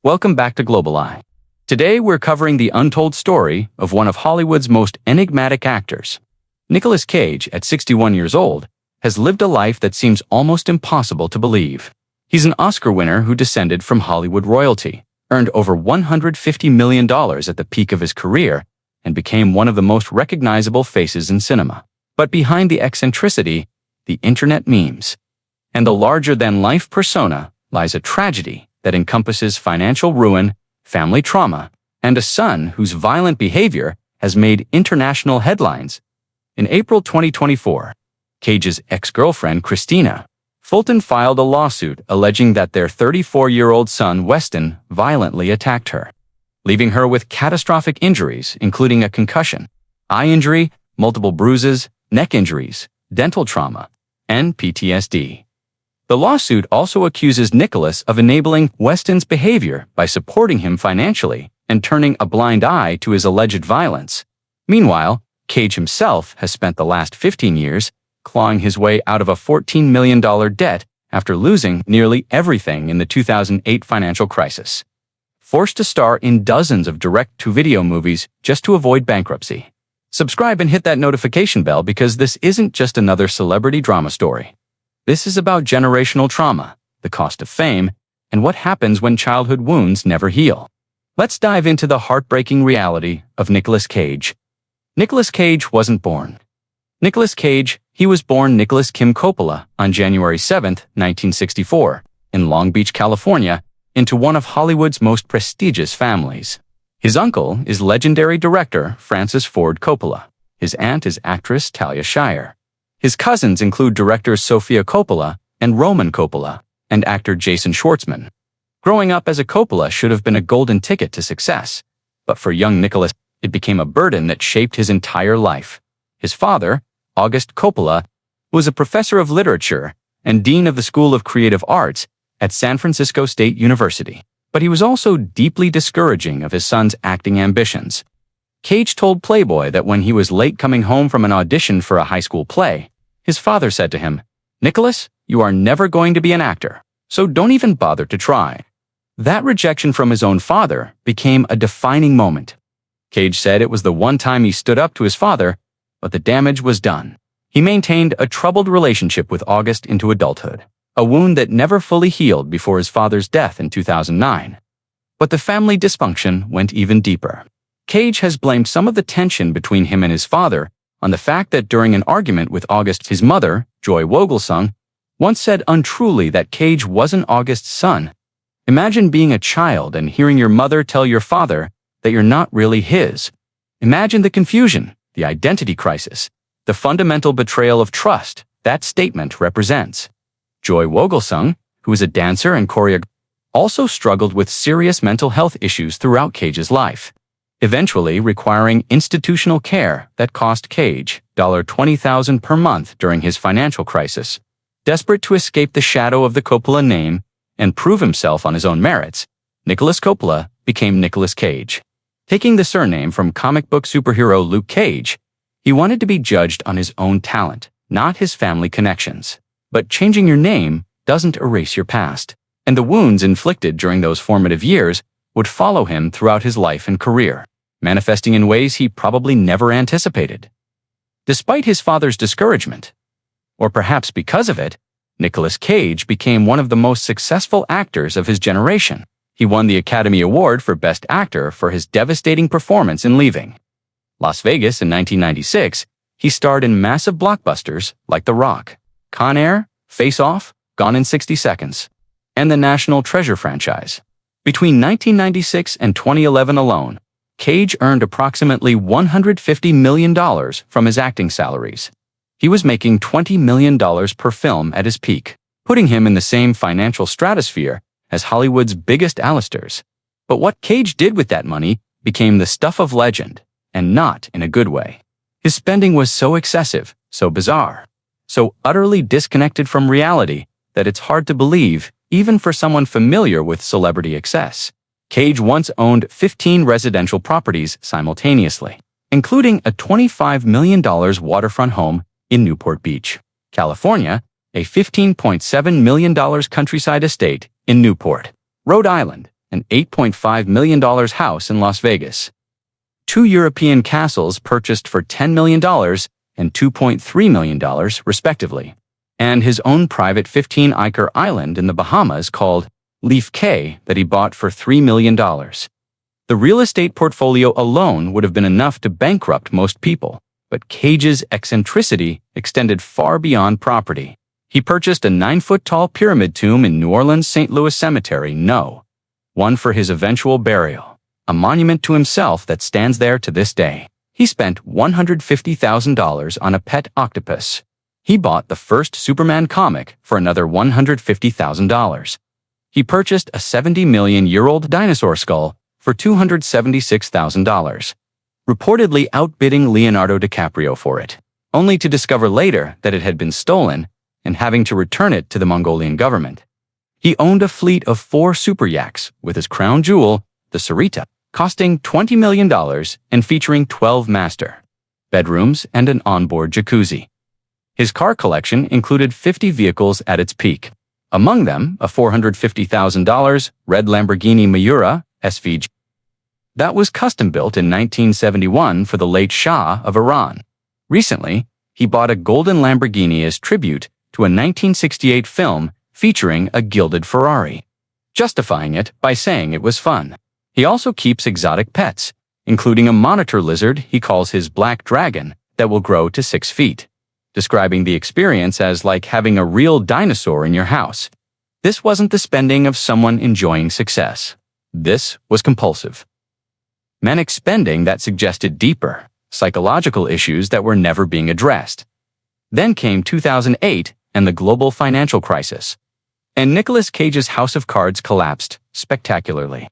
Welcome back to Global Eye. Today we're covering the untold story of one of Hollywood's most enigmatic actors. Nicolas Cage, at 61 years old, has lived a life that seems almost impossible to believe. He's an Oscar winner who descended from Hollywood royalty, earned over $150 million at the peak of his career, and became one of the most recognizable faces in cinema. But behind the eccentricity, the internet memes, and the larger-than-life persona lies a tragedy that encompasses financial ruin, family trauma, and a son whose violent behavior has made international headlines. In April 2024, Cage's ex-girlfriend, Christina Fulton, filed a lawsuit alleging that their 34-year-old son, Weston, violently attacked her, leaving her with catastrophic injuries, including a concussion, eye injury, multiple bruises, neck injuries, dental trauma, and PTSD. The lawsuit also accuses Nicolas of enabling Weston's behavior by supporting him financially and turning a blind eye to his alleged violence. Meanwhile, Cage himself has spent the last 15 years clawing his way out of a $14 million debt after losing nearly everything in the 2008 financial crisis, forced to star in dozens of direct-to-video movies just to avoid bankruptcy. Subscribe and hit that notification bell because this isn't just another celebrity drama story. This is about generational trauma, the cost of fame, and what happens when childhood wounds never heal. Let's dive into the heartbreaking reality of Nicolas Cage. Nicolas Cage wasn't born. Nicolas Cage, he was born Nicolas Kim Coppola on January 7, 1964, in Long Beach, California, into one of Hollywood's most prestigious families. His uncle is legendary director Francis Ford Coppola. His aunt is actress Talia Shire. His cousins include directors Sofia Coppola and Roman Coppola, and actor Jason Schwartzman. Growing up as a Coppola should have been a golden ticket to success, but for young Nicolas, it became a burden that shaped his entire life. His father, August Coppola, was a professor of literature and dean of the School of Creative Arts at San Francisco State University, but he was also deeply discouraging of his son's acting ambitions. Cage told Playboy that when he was late coming home from an audition for a high school play, his father said to him, "Nicholas, you are never going to be an actor, so don't even bother to try." That rejection from his own father became a defining moment. Cage said it was the one time he stood up to his father, but the damage was done. He maintained a troubled relationship with August into adulthood, a wound that never fully healed before his father's death in 2009. But the family dysfunction went even deeper. Cage has blamed some of the tension between him and his father on the fact that during an argument with August, his mother, Joy Vogelsong, once said untruly that Cage wasn't August's son. Imagine being a child and hearing your mother tell your father that you're not really his. Imagine the confusion, the identity crisis, the fundamental betrayal of trust that statement represents. Joy Vogelsong, who is a dancer and choreographer, also struggled with serious mental health issues throughout Cage's life, eventually requiring institutional care that cost Cage $20,000 per month during his financial crisis. Desperate to escape the shadow of the Coppola name and prove himself on his own merits, Nicolas Coppola became Nicolas Cage. Taking the surname from comic book superhero Luke Cage, he wanted to be judged on his own talent, not his family connections. But changing your name doesn't erase your past, and the wounds inflicted during those formative years would follow him throughout his life and career, manifesting in ways he probably never anticipated. Despite his father's discouragement, or perhaps because of it, Nicolas Cage became one of the most successful actors of his generation. He won the Academy Award for Best Actor for his devastating performance in Leaving Las Vegas in 1996. He starred in massive blockbusters like The Rock, Con Air, Face Off, Gone in 60 Seconds, and the National Treasure franchise. Between 1996 and 2011 alone, Cage earned approximately $150 million from his acting salaries. He was making $20 million per film at his peak, putting him in the same financial stratosphere as Hollywood's biggest A-listers. But what Cage did with that money became the stuff of legend, and not in a good way. His spending was so excessive, so bizarre, so utterly disconnected from reality that it's hard to believe, even for someone familiar with celebrity excess. Cage once owned 15 residential properties simultaneously, including a $25 million waterfront home in Newport Beach, California, a $15.7 million countryside estate in Newport, Rhode Island, an $8.5 million house in Las Vegas, 2 European castles purchased for $10 million and $2.3 million, respectively, and his own private 15-acre island in the Bahamas called Leaf Cay that he bought for $3 million. The real estate portfolio alone would have been enough to bankrupt most people, but Cage's eccentricity extended far beyond property. He purchased a 9-foot-tall pyramid tomb in New Orleans' St. Louis Cemetery, one for his eventual burial, a monument to himself that stands there to this day. He spent $150,000 on a pet octopus. He bought the first Superman comic for another $150,000. He purchased a 70-million-year-old dinosaur skull for $276,000, reportedly outbidding Leonardo DiCaprio for it, only to discover later that it had been stolen and having to return it to the Mongolian government. He owned a fleet of 4 super yachts with his crown jewel, the Sarita, costing $20 million and featuring 12 master bedrooms and an onboard jacuzzi. His car collection included 50 vehicles at its peak, among them a $450,000 red Lamborghini Miura SVG that was custom-built in 1971 for the late Shah of Iran. Recently, he bought a golden Lamborghini as tribute to a 1968 film featuring a gilded Ferrari, justifying it by saying it was fun. He also keeps exotic pets, including a monitor lizard he calls his black dragon that will grow to 6 feet, describing the experience as like having a real dinosaur in your house. This wasn't the spending of someone enjoying success. This was compulsive. Manic spending that suggested deeper, psychological issues that were never being addressed. Then came 2008 and the global financial crisis, and Nicolas Cage's house of cards collapsed spectacularly.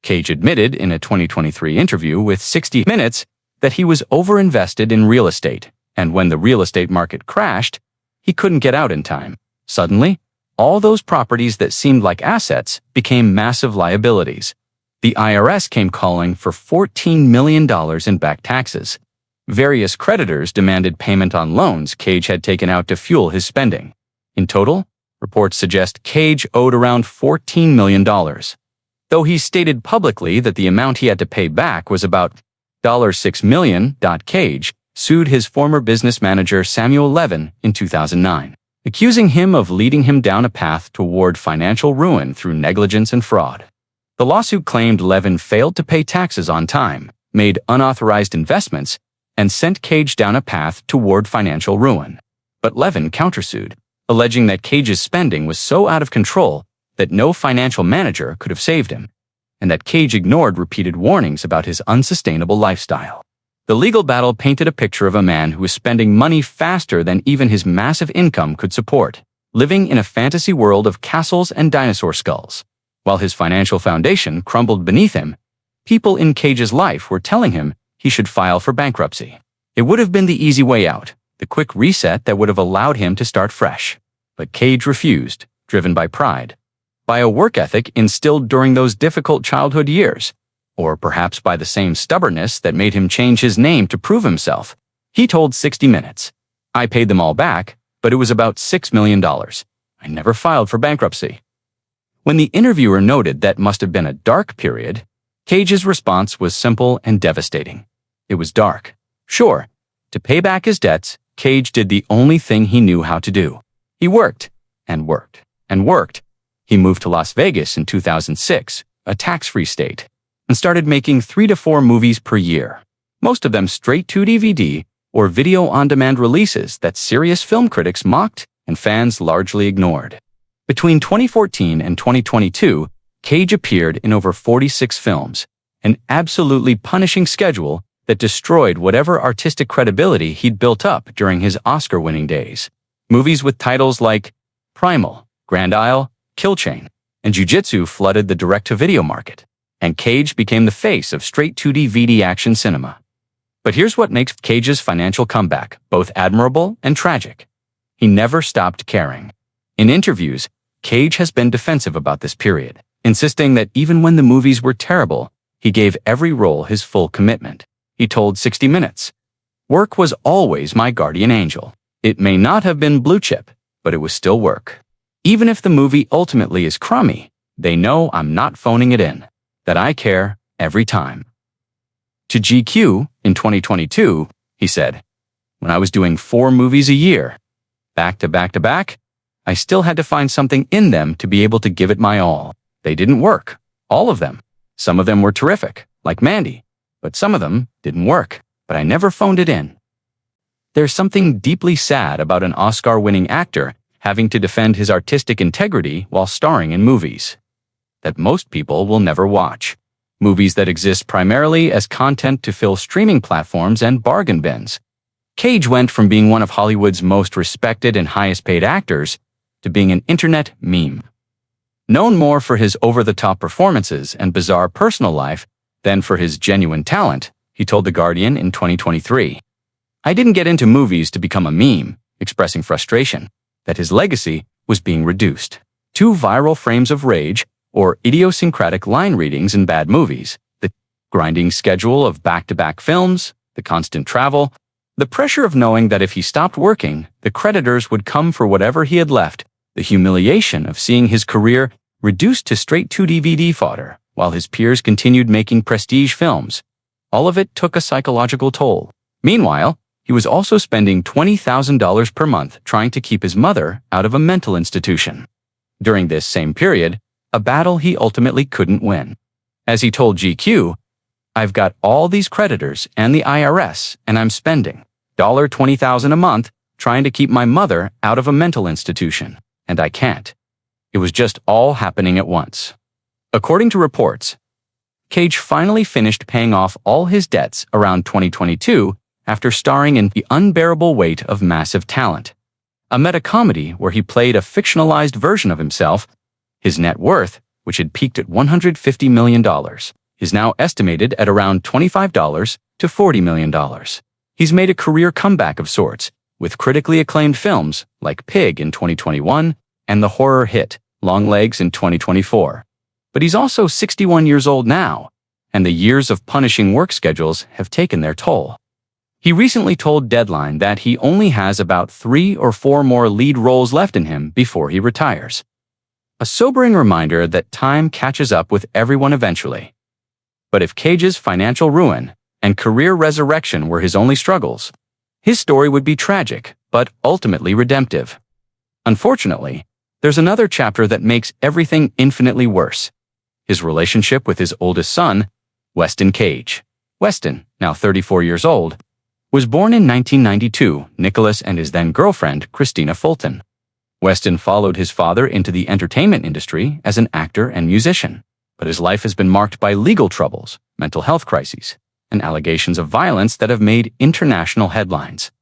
Cage admitted in a 2023 interview with 60 Minutes that he was overinvested in real estate, and when the real estate market crashed, he couldn't get out in time. Suddenly, all those properties that seemed like assets became massive liabilities. The IRS came calling for $14 million in back taxes. Various creditors demanded payment on loans Cage had taken out to fuel his spending. In total, reports suggest Cage owed around $14 million, though he stated publicly that the amount he had to pay back was about $6 million. Cage sued his former business manager Samuel Levin in 2009, accusing him of leading him down a path toward financial ruin through negligence and fraud. The lawsuit claimed Levin failed to pay taxes on time, made unauthorized investments, and sent Cage down a path toward financial ruin. But Levin countersued, alleging that Cage's spending was so out of control that no financial manager could have saved him, and that Cage ignored repeated warnings about his unsustainable lifestyle. The legal battle painted a picture of a man who was spending money faster than even his massive income could support, living in a fantasy world of castles and dinosaur skulls. While his financial foundation crumbled beneath him, people in Cage's life were telling him he should file for bankruptcy. It would have been the easy way out, the quick reset that would have allowed him to start fresh. But Cage refused, driven by pride, by a work ethic instilled during those difficult childhood years, or perhaps by the same stubbornness that made him change his name to prove himself. He told 60 Minutes, "I paid them all back, but it was about $6 million. I never filed for bankruptcy." When the interviewer noted that must have been a dark period, Cage's response was simple and devastating. It was dark. Sure, to pay back his debts, Cage did the only thing he knew how to do. He worked, and worked, and worked. He moved to Las Vegas in 2006, a tax-free state, and started making 3 to 4 movies per year, most of them straight to DVD or video-on-demand releases that serious film critics mocked and fans largely ignored. Between 2014 and 2022, Cage appeared in over 46 films, an absolutely punishing schedule that destroyed whatever artistic credibility he'd built up during his Oscar-winning days. Movies with titles like Primal, Grand Isle, Kill Chain, and Jiu-Jitsu flooded the direct-to-video market, and Cage became the face of straight-to-DVD action cinema. But here's what makes Cage's financial comeback both admirable and tragic. He never stopped caring. In interviews, Cage has been defensive about this period, insisting that even when the movies were terrible, he gave every role his full commitment. He told 60 Minutes, "Work was always my guardian angel. It may not have been blue chip, but it was still work. Even if the movie ultimately is crummy, They know I'm not phoning it in, that I care every time. To GQ in 2022, he said, "When I was doing 4 movies a year, back to back to back, I still had to find something in them to be able to give it my all. They didn't work. All of them. Some of them were terrific, like Mandy, but some of them didn't work, but I never phoned it in." There's something deeply sad about an Oscar-winning actor having to defend his artistic integrity while starring in movies that most people will never watch. Movies that exist primarily as content to fill streaming platforms and bargain bins. Cage went from being one of Hollywood's most respected and highest-paid actors to being an internet meme. Known more for his over-the-top performances and bizarre personal life than for his genuine talent, he told The Guardian in 2023. "I didn't get into movies to become a meme," expressing frustration that his legacy was being reduced. 2 viral frames of rage or idiosyncratic line readings in bad movies, the grinding schedule of back-to-back films, the constant travel, the pressure of knowing that if he stopped working, the creditors would come for whatever he had left, the humiliation of seeing his career reduced to straight-to-DVD fodder while his peers continued making prestige films. All of it took a psychological toll. Meanwhile, he was also spending $20,000 per month trying to keep his mother out of a mental institution. During this same period, a battle he ultimately couldn't win. As he told GQ, "I've got all these creditors and the IRS, and I'm spending $20,000 a month trying to keep my mother out of a mental institution, and I can't." It was just all happening at once. According to reports, Cage finally finished paying off all his debts around 2022 after starring in The Unbearable Weight of Massive Talent, a meta-comedy where he played a fictionalized version of himself. His net worth, which had peaked at $150 million, is now estimated at around $25 to $40 million. He's made a career comeback of sorts, with critically acclaimed films like Pig in 2021 and the horror hit Longlegs in 2024. But he's also 61 years old now, and the years of punishing work schedules have taken their toll. He recently told Deadline that he only has about 3 or 4 more lead roles left in him before he retires. A sobering reminder that time catches up with everyone eventually. But if Cage's financial ruin and career resurrection were his only struggles, his story would be tragic, but ultimately redemptive. Unfortunately, there's another chapter that makes everything infinitely worse. His relationship with his oldest son, Weston Cage. Weston, now 34 years old, was born in 1992, Nicholas and his then-girlfriend, Christina Fulton. Weston followed his father into the entertainment industry as an actor and musician, but his life has been marked by legal troubles, mental health crises, and allegations of violence that have made international headlines.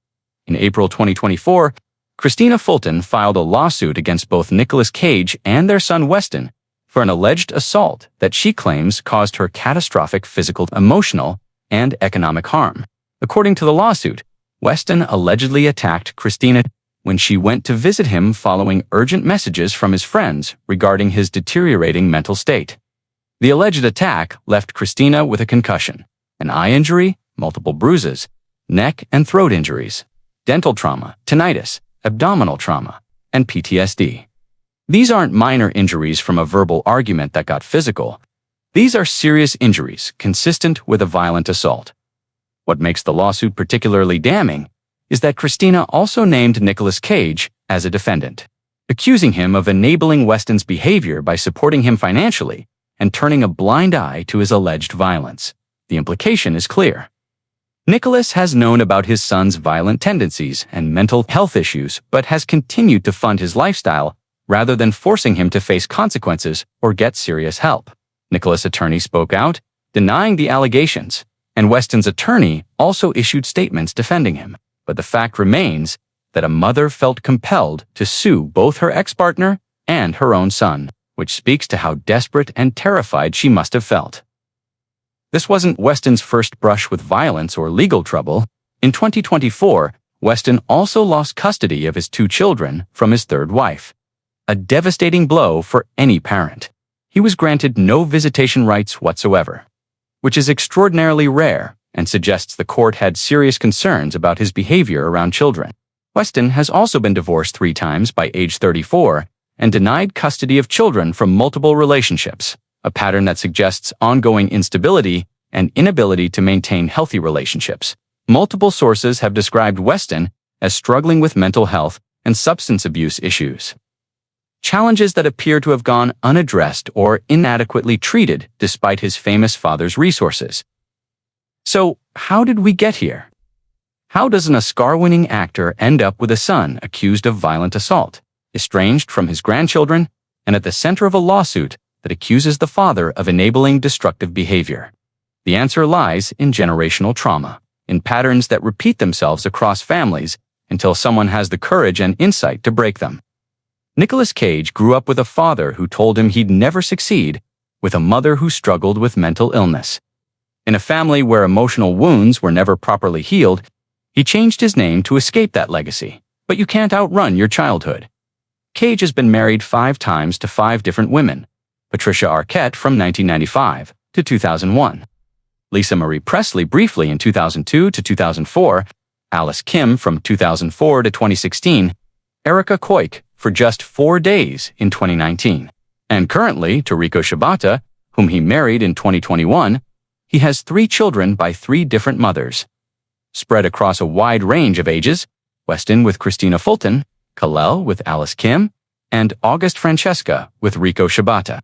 In April 2024, Christina Fulton filed a lawsuit against both Nicolas Cage and their son Weston for an alleged assault that she claims caused her catastrophic physical, emotional, and economic harm. According to the lawsuit, Weston allegedly attacked Christina when she went to visit him following urgent messages from his friends regarding his deteriorating mental state. The alleged attack left Christina with a concussion, an eye injury, multiple bruises, neck and throat injuries, dental trauma, tinnitus, abdominal trauma, and PTSD. These aren't minor injuries from a verbal argument that got physical. These are serious injuries consistent with a violent assault. What makes the lawsuit particularly damning is that Christina also named Nicolas Cage as a defendant, accusing him of enabling Weston's behavior by supporting him financially and turning a blind eye to his alleged violence. The implication is clear. Nicolas has known about his son's violent tendencies and mental health issues, but has continued to fund his lifestyle rather than forcing him to face consequences or get serious help. Nicolas' attorney spoke out, denying the allegations, and Weston's attorney also issued statements defending him. But the fact remains that a mother felt compelled to sue both her ex-partner and her own son, which speaks to how desperate and terrified she must have felt. This wasn't Weston's first brush with violence or legal trouble. In 2024, Weston also lost custody of his 2 children from his third wife, a devastating blow for any parent. He was granted no visitation rights whatsoever, which is extraordinarily rare and suggests the court had serious concerns about his behavior around children. Weston has also been divorced 3 times by age 34 and denied custody of children from multiple relationships, a pattern that suggests ongoing instability and inability to maintain healthy relationships. Multiple sources have described Weston as struggling with mental health and substance abuse issues, challenges that appear to have gone unaddressed or inadequately treated despite his famous father's resources. So, how did we get here? How does an Oscar-winning actor end up with a son accused of violent assault, estranged from his grandchildren, and at the center of a lawsuit that accuses the father of enabling destructive behavior? The answer lies in generational trauma, in patterns that repeat themselves across families until someone has the courage and insight to break them. Nicolas Cage grew up with a father who told him he'd never succeed, with a mother who struggled with mental illness. In a family where emotional wounds were never properly healed, he changed his name to escape that legacy. But you can't outrun your childhood. Cage has been married 5 times to 5 different women: Patricia Arquette from 1995 to 2001, Lisa Marie Presley briefly in 2002 to 2004, Alice Kim from 2004 to 2016, Erica Koik for just 4 days in 2019, and currently to Rico Shibata, whom he married in 2021. He has 3 children by 3 different mothers. Spread across a wide range of ages, Weston with Christina Fulton, Kal-El with Alice Kim, and August Francesca with Rico Shibata.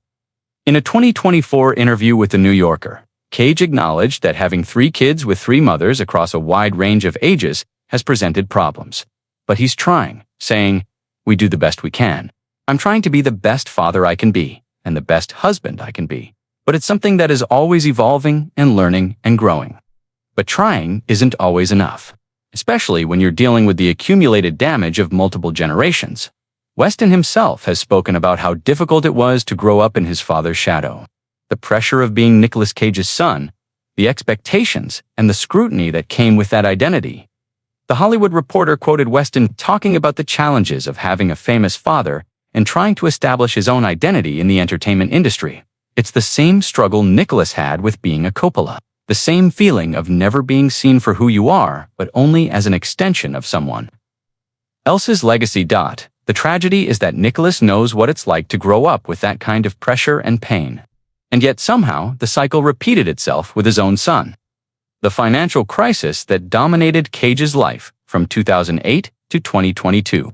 In a 2024 interview with The New Yorker, Cage acknowledged that having 3 kids with 3 mothers across a wide range of ages has presented problems. But he's trying, saying, "We do the best we can. I'm trying to be the best father I can be, and the best husband I can be. But it's something that is always evolving and learning and growing." But trying isn't always enough, especially when you're dealing with the accumulated damage of multiple generations. Weston himself has spoken about how difficult it was to grow up in his father's shadow. The pressure of being Nicolas Cage's son, the expectations, and the scrutiny that came with that identity. The Hollywood Reporter quoted Weston talking about the challenges of having a famous father and trying to establish his own identity in the entertainment industry. It's the same struggle Nicolas had with being a Coppola. The same feeling of never being seen for who you are, but only as an extension of someone else's legacy. The tragedy is that Nicolas knows what it's like to grow up with that kind of pressure and pain. And yet somehow the cycle repeated itself with his own son. The financial crisis that dominated Cage's life from 2008 to 2022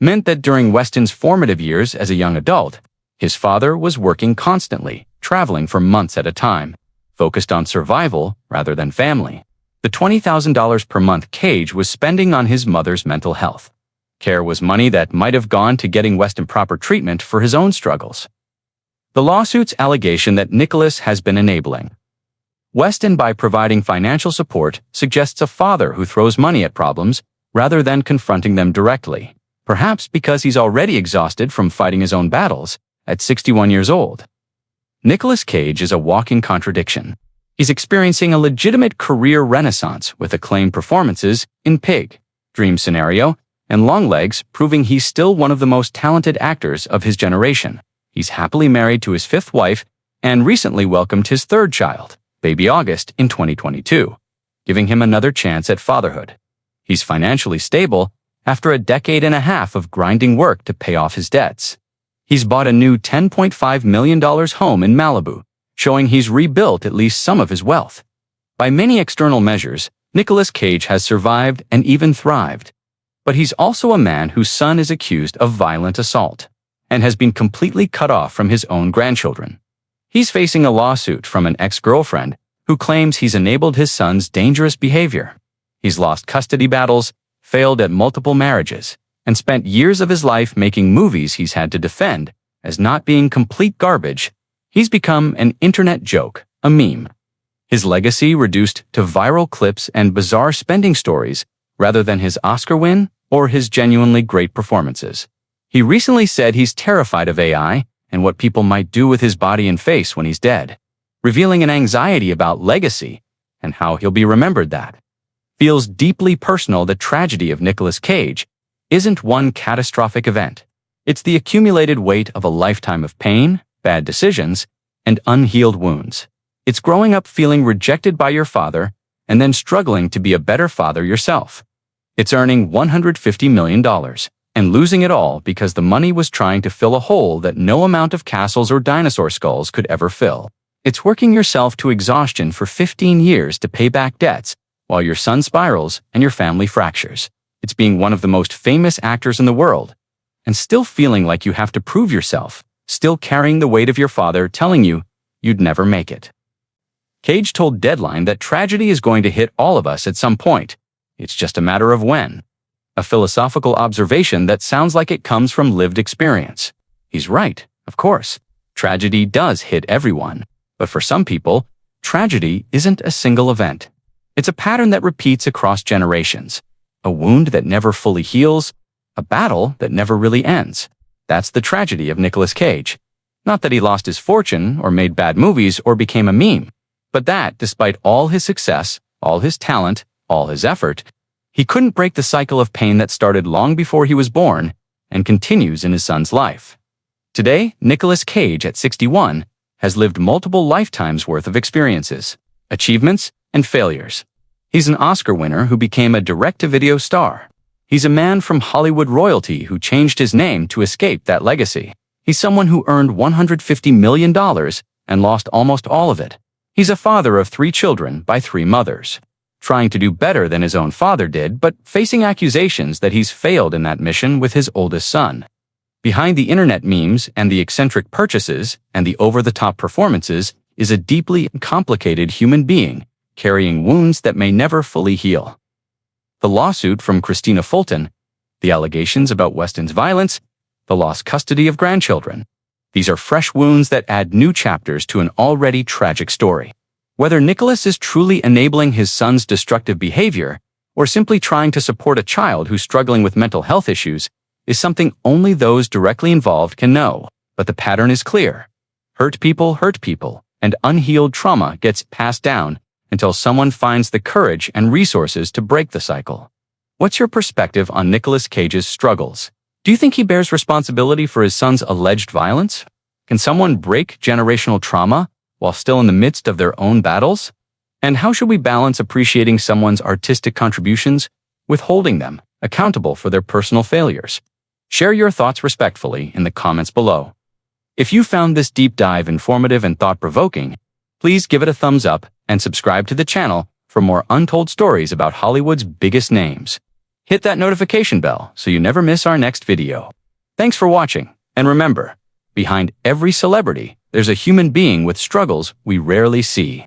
meant that during Weston's formative years as a young adult, his father was working constantly, traveling for months at a time, focused on survival rather than family. The $20,000 per month Cage was spending on his mother's mental health care was money that might have gone to getting Weston proper treatment for his own struggles. The lawsuit's allegation that Nicolas has been enabling Weston by providing financial support suggests a father who throws money at problems rather than confronting them directly, perhaps because he's already exhausted from fighting his own battles at 61 years old. Nicolas Cage is a walking contradiction. He's experiencing a legitimate career renaissance with acclaimed performances in Pig, Dream Scenario, and Longlegs, proving he's still one of the most talented actors of his generation. He's happily married to his 5th wife and recently welcomed his 3rd child, baby August, in 2022, giving him another chance at fatherhood. He's financially stable after a decade and a half of grinding work to pay off his debts. He's bought a new $10.5 million home in Malibu, showing he's rebuilt at least some of his wealth. By many external measures, Nicolas Cage has survived and even thrived. But he's also a man whose son is accused of violent assault and has been completely cut off from his own grandchildren. He's facing a lawsuit from an ex-girlfriend who claims he's enabled his son's dangerous behavior. He's lost custody battles, failed at multiple marriages, and spent years of his life making movies he's had to defend as not being complete garbage. He's become an internet joke, a meme. His legacy reduced to viral clips and bizarre spending stories rather than his Oscar win or his genuinely great performances. He recently said he's terrified of AI and what people might do with his body and face when he's dead, revealing an anxiety about legacy and how he'll be remembered. That feels deeply personal. The tragedy of Nicolas Cage isn't one catastrophic event. It's the accumulated weight of a lifetime of pain, bad decisions, and unhealed wounds. It's growing up feeling rejected by your father and then struggling to be a better father yourself. It's earning $150 million, and losing it all because the money was trying to fill a hole that no amount of castles or dinosaur skulls could ever fill. It's working yourself to exhaustion for 15 years to pay back debts while your son spirals and your family fractures. It's being one of the most famous actors in the world and still feeling like you have to prove yourself, still carrying the weight of your father telling you you'd never make it. Cage told Deadline that tragedy is going to hit all of us at some point. It's just a matter of when. A philosophical observation that sounds like it comes from lived experience. He's right, of course. Tragedy does hit everyone. But for some people, tragedy isn't a single event. It's a pattern that repeats across generations. A wound that never fully heals, a battle that never really ends. That's the tragedy of Nicolas Cage. Not that he lost his fortune or made bad movies or became a meme, but that, despite all his success, all his talent, all his effort, he couldn't break the cycle of pain that started long before he was born and continues in his son's life. Today, Nicolas Cage, at 61, has lived multiple lifetimes worth of experiences, achievements, and failures. He's an Oscar winner who became a direct-to-video star. He's a man from Hollywood royalty who changed his name to escape that legacy. He's someone who earned $150 million and lost almost all of it. He's a father of 3 children by 3 mothers, trying to do better than his own father did, but facing accusations that he's failed in that mission with his oldest son. Behind the internet memes and the eccentric purchases and the over-the-top performances is a deeply complicated human being carrying wounds that may never fully heal. The lawsuit from Christina Fulton, the allegations about Weston's violence, the lost custody of grandchildren. These are fresh wounds that add new chapters to an already tragic story. Whether Nicolas is truly enabling his son's destructive behavior or simply trying to support a child who's struggling with mental health issues is something only those directly involved can know. But the pattern is clear. Hurt people, and unhealed trauma gets passed down until someone finds the courage and resources to break the cycle. What's your perspective on Nicolas Cage's struggles? Do you think he bears responsibility for his son's alleged violence? Can someone break generational trauma while still in the midst of their own battles? And how should we balance appreciating someone's artistic contributions with holding them accountable for their personal failures? Share your thoughts respectfully in the comments below. If you found this deep dive informative and thought-provoking, please give it a thumbs up and subscribe to the channel for more untold stories about Hollywood's biggest names. Hit that notification bell so you never miss our next video. Thanks for watching, and remember, behind every celebrity, there's a human being with struggles we rarely see.